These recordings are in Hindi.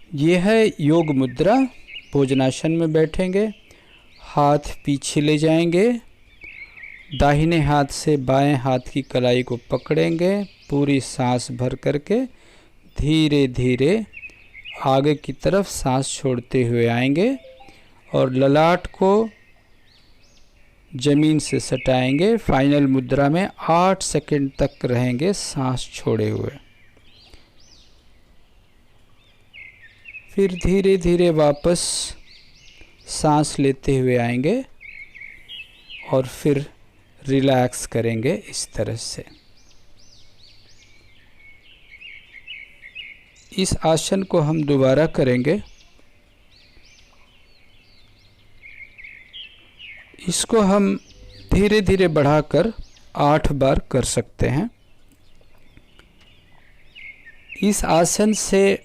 ये है योग मुद्रा। भोजनासन में बैठेंगे, हाथ पीछे ले जाएंगे, दाहिने हाथ से बाएं हाथ की कलाई को पकड़ेंगे, पूरी सांस भर करके धीरे धीरे आगे की तरफ सांस छोड़ते हुए आएंगे और ललाट को ज़मीन से सटाएंगे। फाइनल मुद्रा में 8 सेकंड तक रहेंगे सांस छोड़े हुए। फिर धीरे धीरे वापस सांस लेते हुए आएंगे और फिर रिलैक्स करेंगे इस तरह से। इस आसन को हम दोबारा करेंगे। इसको हम धीरे धीरे बढ़ाकर 8 बार कर सकते हैं। इस आसन से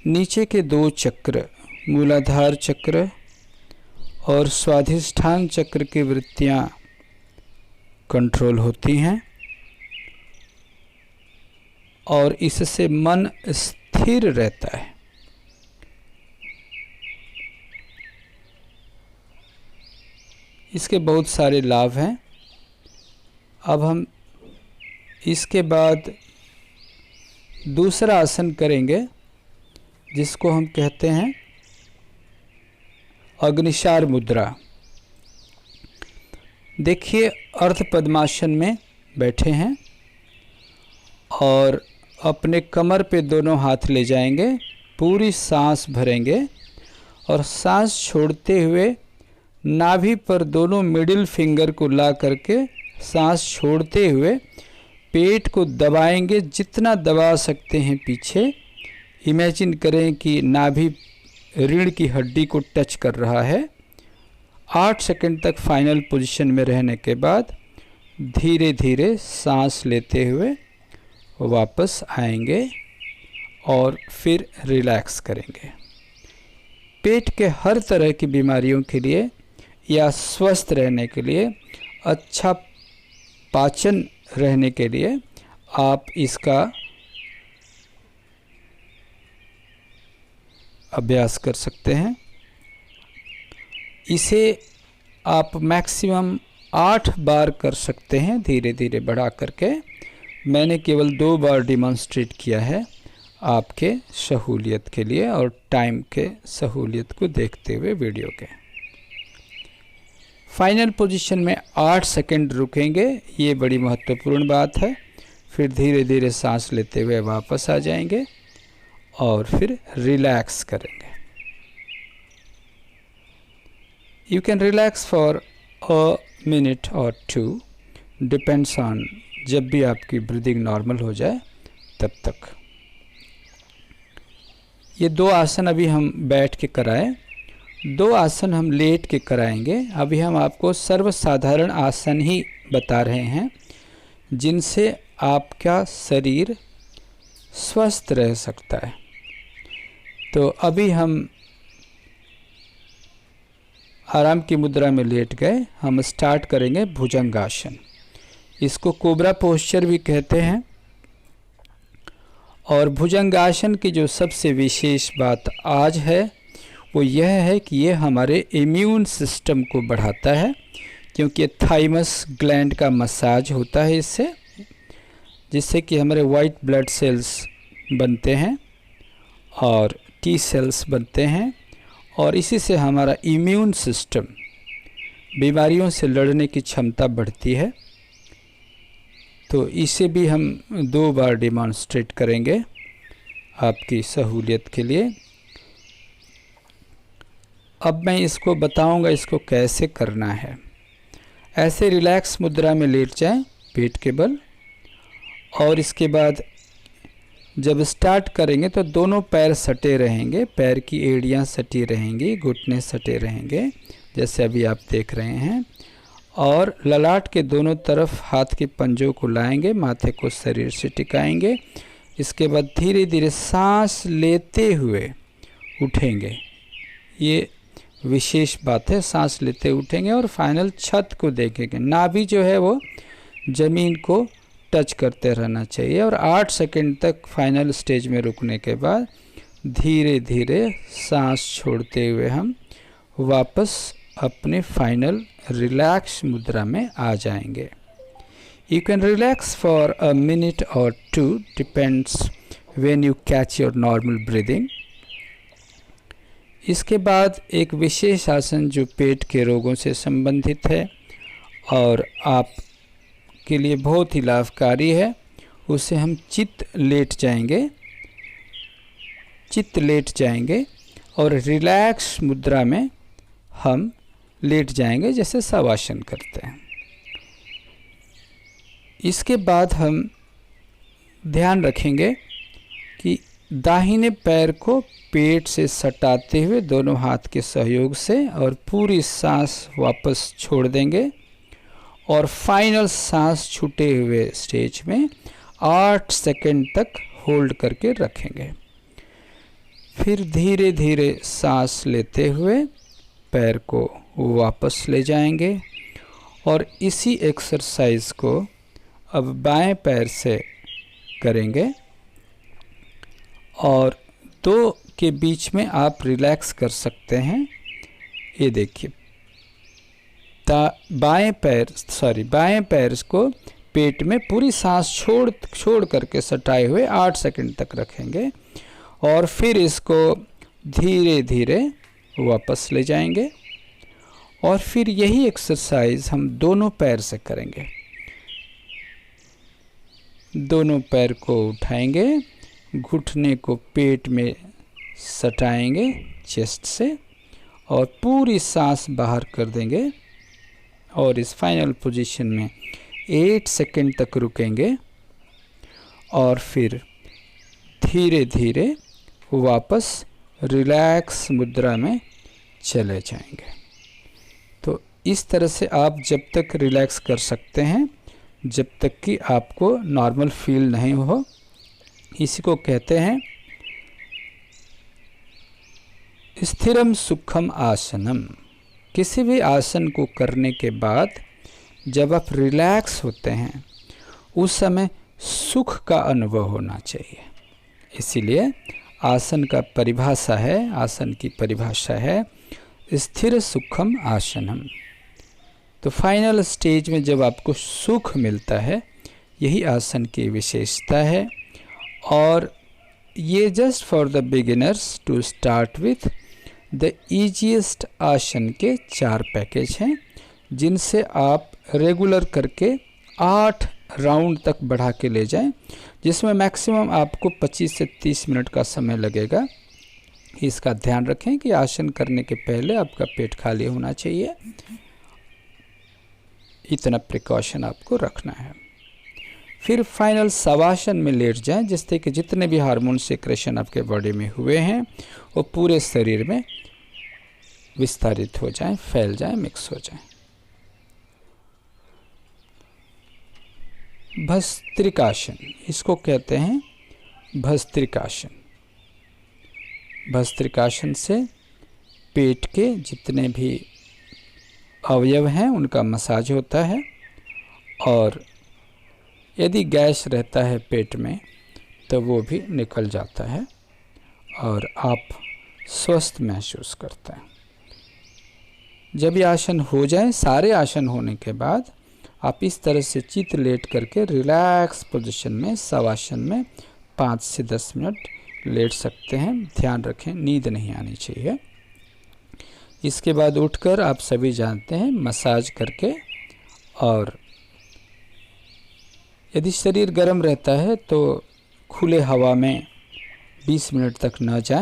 नीचे के 2 चक्र, मूलाधार चक्र और स्वाधिष्ठान चक्र की वृत्तियाँ कंट्रोल होती हैं और इससे मन स्थिर रहता है। इसके बहुत सारे लाभ हैं। अब हम इसके बाद दूसरा आसन करेंगे जिसको हम कहते हैं अग्निसार मुद्रा। देखिए, अर्ध पद्मासन में बैठे हैं और अपने कमर पे दोनों हाथ ले जाएंगे, पूरी सांस भरेंगे और सांस छोड़ते हुए नाभि पर दोनों मिडिल फिंगर को ला करके सांस छोड़ते हुए पेट को दबाएंगे, जितना दबा सकते हैं पीछे। इमेजिन करें कि नाभि रीढ़ की हड्डी को टच कर रहा है। 8 सेकंड तक फाइनल पोजीशन में रहने के बाद धीरे धीरे सांस लेते हुए वापस आएंगे और फिर रिलैक्स करेंगे। पेट के हर तरह की बीमारियों के लिए या स्वस्थ रहने के लिए, अच्छा पाचन रहने के लिए आप इसका अभ्यास कर सकते हैं। इसे आप मैक्सिमम 8 बार कर सकते हैं, धीरे धीरे बढ़ा करके। मैंने केवल 2 बार डिमॉन्स्ट्रेट किया है आपके सहूलियत के लिए और टाइम के सहूलियत को देखते हुए वीडियो के। फाइनल पोजीशन में 8 सेकंड रुकेंगे, ये बड़ी महत्वपूर्ण बात है। फिर धीरे धीरे सांस लेते हुए वापस आ जाएंगे और फिर रिलैक्स करेंगे। You can relax for a minute और 2, डिपेंड्स ऑन, जब भी आपकी ब्रीदिंग नॉर्मल हो जाए तब तक। ये 2 आसन अभी हम बैठ के कराएं, 2 आसन हम लेट के कराएंगे। अभी हम आपको सर्वसाधारण आसन ही बता रहे हैं जिनसे आपका शरीर स्वस्थ रह सकता है। तो अभी हम आराम की मुद्रा में लेट गए। हम स्टार्ट करेंगे भुजंगासन। इसको कोबरा पोस्चर भी कहते हैं। और भुजंगासन की जो सबसे विशेष बात आज है वो यह है कि ये हमारे इम्यून सिस्टम को बढ़ाता है, क्योंकि थाइमस ग्लैंड का मसाज होता है इससे, जिससे कि हमारे वाइट ब्लड सेल्स बनते हैं और टी सेल्स बनते हैं और इसी से हमारा इम्यून सिस्टम, बीमारियों से लड़ने की क्षमता बढ़ती है। तो इसे भी हम 2 बार डिमॉन्स्ट्रेट करेंगे आपकी सहूलियत के लिए। अब मैं इसको बताऊंगा इसको कैसे करना है। ऐसे रिलैक्स मुद्रा में लेट जाएं पेट के बल, और इसके बाद जब स्टार्ट करेंगे तो दोनों पैर सटे रहेंगे, पैर की एड़ियाँ सटी रहेंगी, घुटने सटे रहेंगे जैसे अभी आप देख रहे हैं। और ललाट के दोनों तरफ हाथ के पंजों को लाएंगे, माथे को शरीर से टिकाएंगे। इसके बाद धीरे धीरे सांस लेते हुए उठेंगे। ये विशेष बात है, सांस लेते उठेंगे और फाइनल छत को देखेंगे। नाभि जो है वो ज़मीन को टच करते रहना चाहिए और 8 सेकंड तक फाइनल स्टेज में रुकने के बाद धीरे धीरे सांस छोड़ते हुए हम वापस अपने फाइनल रिलैक्स मुद्रा में आ जाएंगे। You can relax for a minute और 2 depends when you catch your normal breathing. इसके बाद एक विशेष आसन जो पेट के रोगों से संबंधित है और आप के लिए बहुत ही लाभकारी है, उसे हम चित्त लेट जाएंगे और रिलैक्स मुद्रा में हम लेट जाएंगे, जैसे शवासन करते हैं। इसके बाद हम ध्यान रखेंगे कि दाहिने पैर को पेट से सटाते हुए दोनों हाथ के सहयोग से और पूरी सांस वापस छोड़ देंगे और फाइनल सांस छूटे हुए स्टेज में 8 सेकंड तक होल्ड करके रखेंगे। फिर धीरे धीरे सांस लेते हुए पैर को वापस ले जाएंगे और इसी एक्सरसाइज को अब बाएं पैर से करेंगे और 2 के बीच में आप रिलैक्स कर सकते हैं। ये देखिए, बाएं पैर को पेट में पूरी सांस छोड़ करके सटाए हुए 8 सेकंड तक रखेंगे और फिर इसको धीरे धीरे वापस ले जाएंगे और फिर यही एक्सरसाइज हम दोनों पैर से करेंगे। दोनों पैर को उठाएंगे, घुटने को पेट में सटाएंगे चेस्ट से और पूरी सांस बाहर कर देंगे और इस फाइनल पोजीशन में 8 सेकंड तक रुकेंगे और फिर धीरे धीरे वापस रिलैक्स मुद्रा में चले जाएंगे। तो इस तरह से आप जब तक रिलैक्स कर सकते हैं जब तक कि आपको नॉर्मल फील नहीं हो, इसी को कहते हैं स्थिरम सुखम आसनम। किसी भी आसन को करने के बाद जब आप रिलैक्स होते हैं उस समय सुख का अनुभव होना चाहिए। इसीलिए आसन की परिभाषा है स्थिर सुखम आसनम। तो फाइनल स्टेज में जब आपको सुख मिलता है, यही आसन की विशेषता है और ये just for the beginners to start with the easiest आसन के 4 पैकेज हैं, जिनसे आप रेगुलर करके 8 राउंड तक बढ़ा के ले जाएं, जिसमें मैक्सिमम आपको 25 से 30 मिनट का समय लगेगा। इसका ध्यान रखें कि आसन करने के पहले आपका पेट खाली होना चाहिए, इतना प्रिकॉशन आपको रखना है। फिर फाइनल शवासन में लेट जाएं, जिससे कि जितने भी हार्मोन सिक्रेशन आपके बॉडी में हुए हैं वो पूरे शरीर में विस्तारित हो जाएं, फैल जाएं, मिक्स हो जाएं। भस्त्रिकासन, इसको कहते हैं भस्त्रिकासन। भस्त्रिकासन से पेट के जितने भी अवयव हैं उनका मसाज होता है और यदि गैस रहता है पेट में तो वो भी निकल जाता है और आप स्वस्थ महसूस करते हैं। जब ये आसन हो जाए, सारे आसन होने के बाद आप इस तरह से चित्त लेट करके रिलैक्स पोजीशन में शवासन में 5 से 10 मिनट लेट सकते हैं। ध्यान रखें नींद नहीं आनी चाहिए। इसके बाद उठकर आप सभी जानते हैं मसाज करके, और यदि शरीर गर्म रहता है तो खुले हवा में 20 मिनट तक न जाएं।